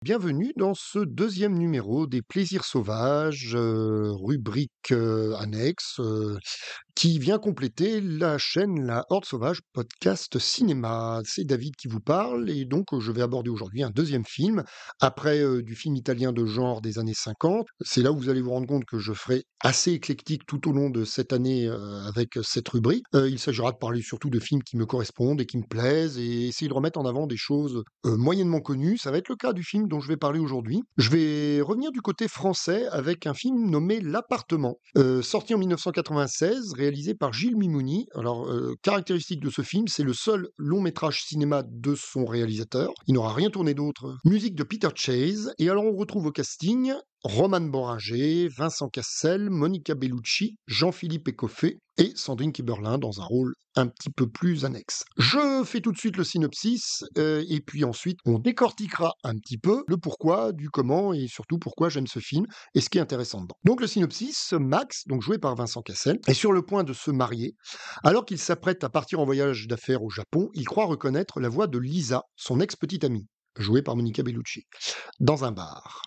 Bienvenue dans ce deuxième numéro des Plaisirs sauvages, rubrique annexe, qui vient compléter la chaîne La Horde Sauvage Podcast Cinéma. C'est David qui vous parle et donc je vais aborder aujourd'hui un deuxième film, après du film italien de genre des années 50. C'est là où vous allez vous rendre compte que je ferai assez éclectique tout au long de cette année avec cette rubrique. Il s'agira de parler surtout de films qui me correspondent et qui me plaisent et essayer de remettre en avant des choses moyennement connues. Ça va être le cas du film dont je vais parler aujourd'hui. Je vais revenir du côté français avec un film nommé L'Appartement, sorti en 1996, réalisé par Gilles Mimouni. Alors, caractéristique de ce film, c'est le seul long métrage cinéma de son réalisateur. Il n'aura rien tourné d'autre. Musique de Peter Chase. Et alors, on retrouve au casting Roman Boringer, Vincent Cassel, Monica Bellucci, Jean-Philippe Écoffé et Sandrine Kiberlin dans un rôle un petit peu plus annexe. Je fais tout de suite le synopsis et puis ensuite on décortiquera un petit peu le pourquoi, du comment et surtout pourquoi j'aime ce film et ce qui est intéressant dedans. Donc le synopsis, Max, donc joué par Vincent Cassel, est sur le point de se marier. Alors qu'il s'apprête à partir en voyage d'affaires au Japon, il croit reconnaître la voix de Lisa, son ex-petite amie, jouée par Monica Bellucci, dans un bar.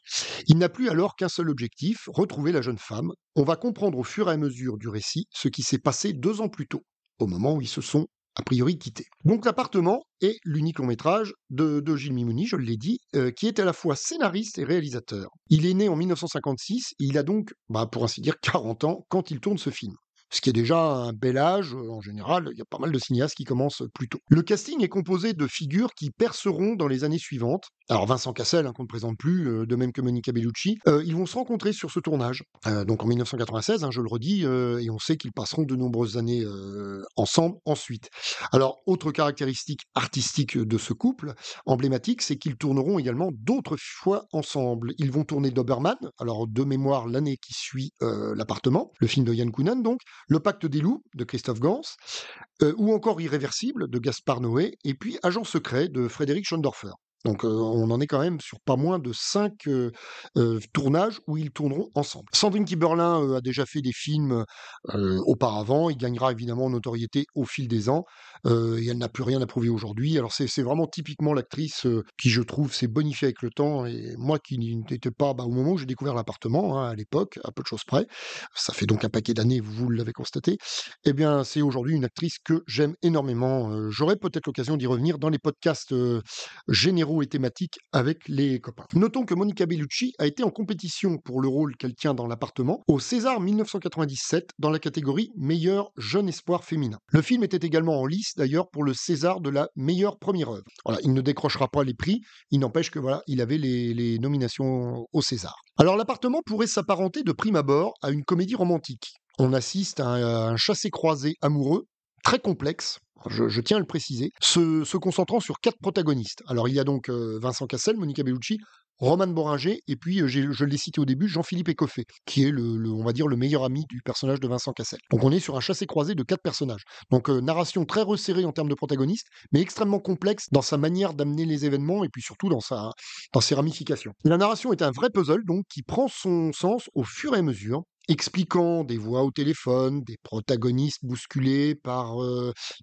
Il n'a plus alors qu'un seul objectif, retrouver la jeune femme. On va comprendre au fur et à mesure du récit ce qui s'est passé 2 ans plus tôt, au moment où ils se sont a priori quittés. Donc l'appartement est l'unique long métrage de Gilles Mimouni, je l'ai dit, qui est à la fois scénariste et réalisateur. Il est né en 1956 et il a donc, pour ainsi dire, 40 ans quand il tourne ce film. Ce qui est déjà un bel âge, en général, il y a pas mal de cinéastes qui commencent plus tôt. Le casting est composé de figures qui perceront dans les années suivantes. Alors Vincent Cassel, qu'on ne présente plus, de même que Monica Bellucci, ils vont se rencontrer sur ce tournage. Donc en 1996, je le redis, et on sait qu'ils passeront de nombreuses années ensemble ensuite. Alors, autre caractéristique artistique de ce couple, emblématique, c'est qu'ils tourneront également d'autres fois ensemble. Ils vont tourner Doberman, alors de mémoire l'année qui suit l'appartement, le film de Yann Kounen donc, Le Pacte des loups de Christophe Gans, ou encore Irréversible de Gaspard Noé, et puis Agent secret de Frédéric Schondorfer. Donc on en est quand même sur pas moins de 5 tournages où ils tourneront ensemble. Sandrine Kiberlin a déjà fait des films auparavant, il gagnera évidemment en notoriété au fil des ans, et elle n'a plus rien à prouver aujourd'hui. Alors c'est vraiment typiquement l'actrice qui, je trouve, s'est bonifiée avec le temps, et moi qui n'étais pas, au moment où j'ai découvert l'appartement, à l'époque, à peu de choses près, ça fait donc un paquet d'années, vous l'avez constaté, eh bien c'est aujourd'hui une actrice que j'aime énormément. J'aurai peut-être l'occasion d'y revenir dans les podcasts généraux et thématiques avec les copains. Notons que Monica Bellucci a été en compétition pour le rôle qu'elle tient dans l'appartement au César 1997 dans la catégorie meilleur jeune espoir féminin. Le film était également en lice d'ailleurs pour le César de la meilleure première œuvre. Voilà, il ne décrochera pas les prix, il n'empêche que voilà, il avait les nominations au César. Alors l'appartement pourrait s'apparenter de prime abord à une comédie romantique. On assiste à un chassé-croisé amoureux très complexe, je tiens à le préciser, se concentrant sur 4 protagonistes. Alors il y a donc Vincent Cassel, Monica Bellucci, Roman Boringer, et puis je l'ai cité au début, Jean-Philippe Écoffé, qui est on va dire, le meilleur ami du personnage de Vincent Cassel. Donc on est sur un chassé-croisé de 4 personnages. Donc narration très resserrée en termes de protagonistes, mais extrêmement complexe dans sa manière d'amener les événements et puis surtout dans ses ramifications. La narration est un vrai puzzle donc qui prend son sens au fur et à mesure, expliquant des voix au téléphone, des protagonistes bousculés par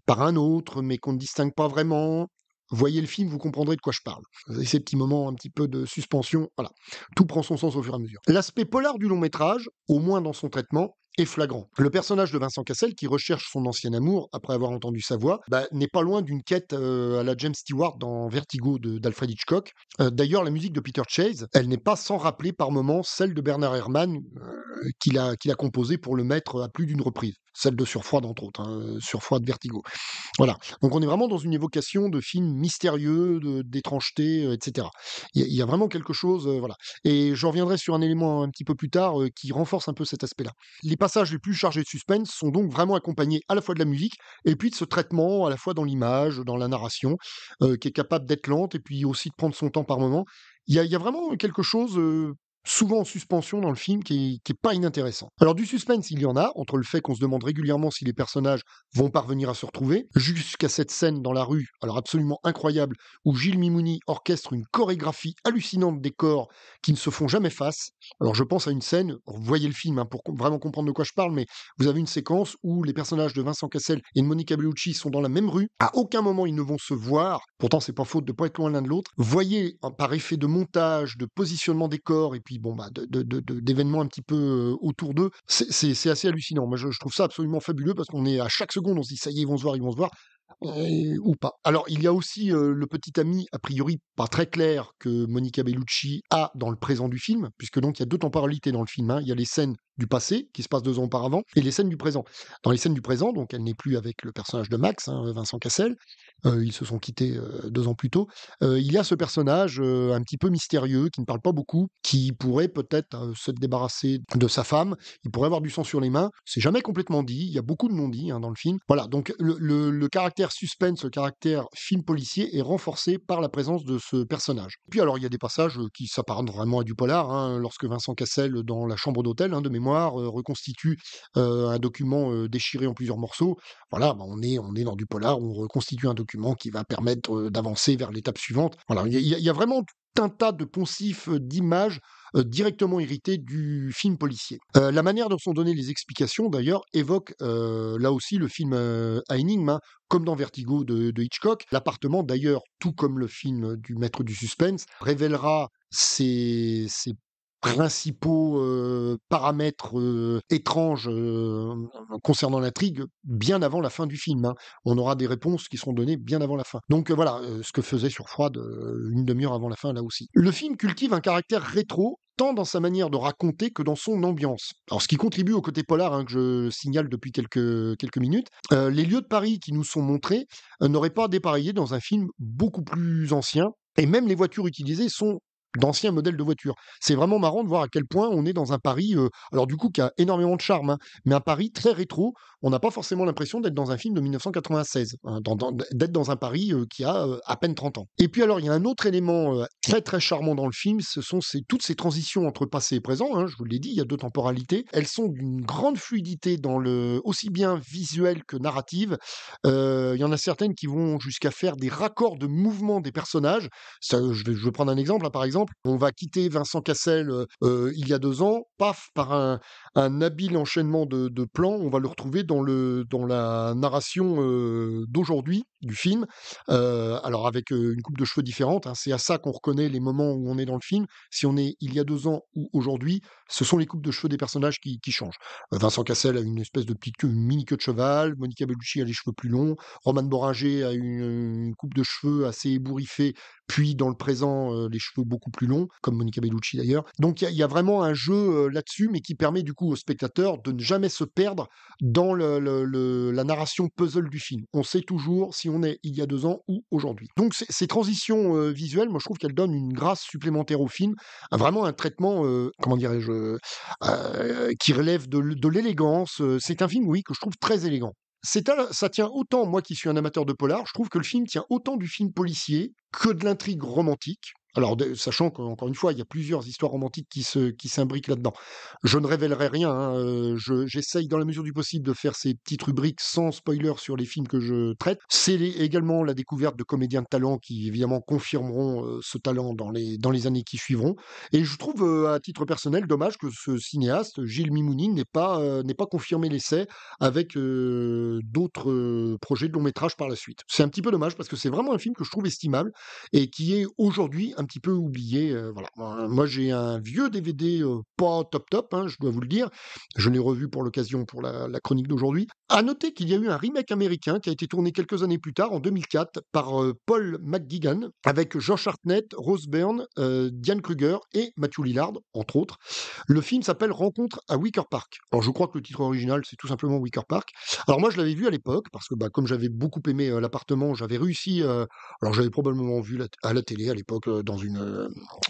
un autre, mais qu'on ne distingue pas vraiment. Voyez le film, vous comprendrez de quoi je parle. Vous avez ces petits moments un petit peu de suspension, voilà. Tout prend son sens au fur et à mesure. L'aspect polar du long métrage, au moins dans son traitement, est flagrant. Le personnage de Vincent Cassel, qui recherche son ancien amour après avoir entendu sa voix, n'est pas loin d'une quête à la James Stewart dans Vertigo d'Alfred Hitchcock. D'ailleurs, la musique de Peter Chase, elle n'est pas sans rappeler par moments celle de Bernard Herrmann, qu'il a composée pour le mettre à plus d'une reprise. Celle de Surfroid, entre autres, Surfroid de Vertigo. Voilà. Donc on est vraiment dans une évocation de films mystérieux, d'étrangeté, etc. Il y a vraiment quelque chose, voilà. Et je reviendrai sur un élément un petit peu plus tard qui renforce un peu cet aspect-là. Les passages les plus chargés de suspense sont donc vraiment accompagnés à la fois de la musique et puis de ce traitement à la fois dans l'image, dans la narration, qui est capable d'être lente et puis aussi de prendre son temps par moment. Il y a vraiment quelque chose souvent en suspension dans le film, qui est pas inintéressant. Alors du suspense, il y en a, entre le fait qu'on se demande régulièrement si les personnages vont parvenir à se retrouver, jusqu'à cette scène dans la rue, alors absolument incroyable, où Gilles Mimouni orchestre une chorégraphie hallucinante des corps qui ne se font jamais face. Alors je pense à une scène, vous voyez le film pour vraiment comprendre de quoi je parle, mais vous avez une séquence où les personnages de Vincent Cassel et de Monica Bellucci sont dans la même rue. À aucun moment ils ne vont se voir. Pourtant, c'est pas faute de pas être loin l'un de l'autre. Voyez, par effet de montage, de positionnement des corps et puis bon bah d'événements un petit peu autour d'eux, c'est assez hallucinant. Moi, je trouve ça absolument fabuleux parce qu'on est à chaque seconde, on se dit ça y est, ils vont se voir, ils vont se voir. Ou pas. Alors, il y a aussi le petit ami, a priori pas très clair, que Monica Bellucci a dans le présent du film, puisque donc il y a deux temporalités dans le film. Il y a les scènes du passé, qui se passent 2 ans auparavant, et les scènes du présent. Dans les scènes du présent, donc elle n'est plus avec le personnage de Max, Vincent Cassel, ils se sont quittés 2 ans plus tôt. Il y a ce personnage un petit peu mystérieux, qui ne parle pas beaucoup, qui pourrait peut-être se débarrasser de sa femme, il pourrait avoir du sang sur les mains, c'est jamais complètement dit, il y a beaucoup de non-dits dans le film. Voilà, donc le caractère suspense, le caractère film policier est renforcé par la présence de ce personnage. Puis alors il y a des passages qui s'apparentent vraiment à du polar, lorsque Vincent Cassel, dans la chambre d'hôtel, de mémoire, reconstitue un document déchiré en plusieurs morceaux. Voilà, bah, on est dans du polar, on reconstitue un document qui va permettre d'avancer vers l'étape suivante. Voilà, il y a vraiment tout un tas de poncifs d'images directement héritées du film policier. La manière dont sont données les explications, d'ailleurs, évoque là aussi le film à énigme, comme dans Vertigo de Hitchcock. L'appartement, d'ailleurs, tout comme le film du maître du suspense, révélera ses principaux paramètres étranges concernant l'intrigue bien avant la fin du film. On aura des réponses qui seront données bien avant la fin. Donc voilà, ce que faisait sur Froide une demi-heure avant la fin, là aussi. Le film cultive un caractère rétro, tant dans sa manière de raconter que dans son ambiance. Alors, ce qui contribue au côté polar, que je signale depuis quelques minutes, les lieux de Paris qui nous sont montrés n'auraient pas dépareillé dans un film beaucoup plus ancien, et même les voitures utilisées sont d'anciens modèles de voitures. C'est vraiment marrant de voir à quel point on est dans un Paris, alors du coup, qui a énormément de charme, mais un Paris très rétro. On n'a pas forcément l'impression d'être dans un film de 1996, d'être dans un Paris qui a à peine 30 ans. Et puis alors, il y a un autre élément très très charmant dans le film, ce sont toutes ces transitions entre passé et présent, je vous l'ai dit, il y a 2 temporalités. Elles sont d'une grande fluidité aussi bien visuelle que narrative. Il y en a certaines qui vont jusqu'à faire des raccords de mouvement des personnages. Ça, je vais prendre un exemple, par exemple, on va quitter Vincent Cassel il y a 2 ans, paf, par un habile enchaînement de plans, on va le retrouver dans la narration d'aujourd'hui, du film, alors avec une coupe de cheveux différente, c'est à ça qu'on reconnaît les moments où on est dans le film. Si on est il y a 2 ans ou aujourd'hui, ce sont les coupes de cheveux des personnages qui changent. Vincent Cassel a une espèce de petite queue, une mini queue de cheval, Monica Bellucci a les cheveux plus longs, Roman Boringer a une coupe de cheveux assez ébouriffée, puis dans le présent, les cheveux beaucoup plus longs, comme Monica Bellucci d'ailleurs. Donc il y a vraiment un jeu là-dessus, mais qui permet du coup au spectateur de ne jamais se perdre dans la narration puzzle du film. On sait toujours si on est il y a 2 ans ou aujourd'hui. Donc ces transitions visuelles, moi je trouve qu'elles donnent une grâce supplémentaire au film, vraiment un traitement, comment dirais-je, qui relève de l'élégance. C'est un film, oui, que je trouve très élégant. Ça tient autant, moi qui suis un amateur de polar, je trouve que le film tient autant du film policier que de l'intrigue romantique. Alors, sachant qu'encore une fois, il y a plusieurs histoires romantiques qui s'imbriquent là-dedans. Je ne révélerai rien, j'essaye dans la mesure du possible de faire ces petites rubriques sans spoiler sur les films que je traite. C'est également la découverte de comédiens de talent qui, évidemment, confirmeront ce talent dans les années qui suivront. Et je trouve, à titre personnel, dommage que ce cinéaste, Gilles Mimouni, n'ait pas confirmé l'essai avec d'autres projets de long métrage par la suite. C'est un petit peu dommage parce que c'est vraiment un film que je trouve estimable et qui est aujourd'hui un petit peu oublié. Voilà. Moi, j'ai un vieux DVD pas top top, je dois vous le dire. Je l'ai revu pour l'occasion pour la chronique d'aujourd'hui. À noter qu'il y a eu un remake américain qui a été tourné quelques années plus tard, en 2004, par Paul McGuigan, avec Josh Hartnett, Rose Byrne, Diane Kruger et Matthew Lillard, entre autres. Le film s'appelle Rencontre à Wicker Park. Alors, je crois que le titre original, c'est tout simplement Wicker Park. Alors, moi, je l'avais vu à l'époque, parce que comme j'avais beaucoup aimé l'appartement, j'avais réussi. Alors, j'avais probablement vu à la télé à l'époque,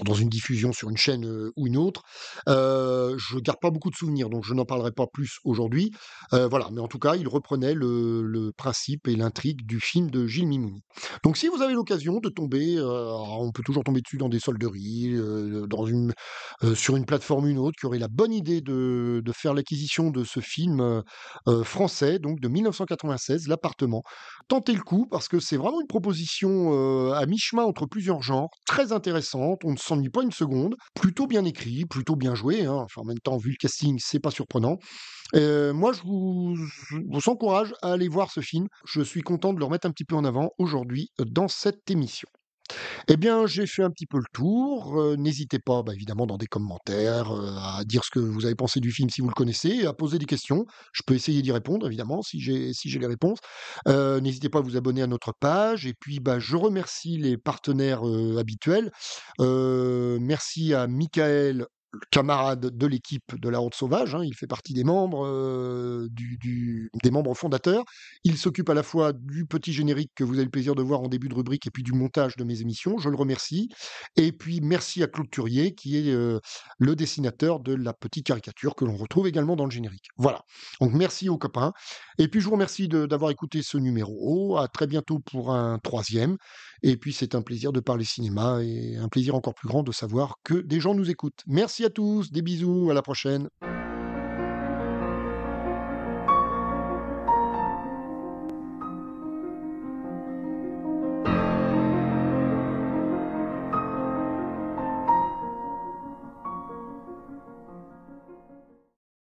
dans une diffusion sur une chaîne ou une autre. Je garde pas beaucoup de souvenirs, donc je n'en parlerai pas plus aujourd'hui. Voilà, mais en tout cas, il reprenait le principe et l'intrigue du film de Gilles Mimouni. Donc si vous avez l'occasion de tomber, alors on peut toujours tomber dessus dans des solderies, sur une plateforme ou une autre, qui aurait la bonne idée de faire l'acquisition de ce film français, donc de 1996, L'Appartement. Tentez le coup parce que c'est vraiment une proposition à mi-chemin entre plusieurs genres, très intéressante, on ne s'ennuie pas une seconde, plutôt bien écrit, plutôt bien joué, hein. Enfin, en même temps, vu le casting, c'est pas surprenant. Moi, je vous encourage à aller voir ce film. Je suis content de le remettre un petit peu en avant aujourd'hui dans cette émission. Eh bien, j'ai fait un petit peu le tour. N'hésitez pas, bah, évidemment, dans des commentaires, à dire ce que vous avez pensé du film si vous le connaissez, et à poser des questions. Je peux essayer d'y répondre, évidemment, si j'ai les réponses. N'hésitez pas à vous abonner à notre page. Et puis, bah, je remercie les partenaires habituels. Merci à Michael, camarade de l'équipe de la Horde Sauvage, hein. Il fait partie des membres, des membres fondateurs. Il s'occupe à la fois du petit générique que vous avez le plaisir de voir en début de rubrique et puis du montage de mes émissions. Je le remercie. Et puis merci à Claude Turier qui est le dessinateur de la petite caricature que l'on retrouve également dans le générique. Voilà. Donc merci aux copains. Et puis je vous remercie d'avoir écouté ce numéro. À très bientôt pour un troisième. Et puis c'est un plaisir de parler cinéma et un plaisir encore plus grand de savoir que des gens nous écoutent. Merci à tous, des bisous, à la prochaine.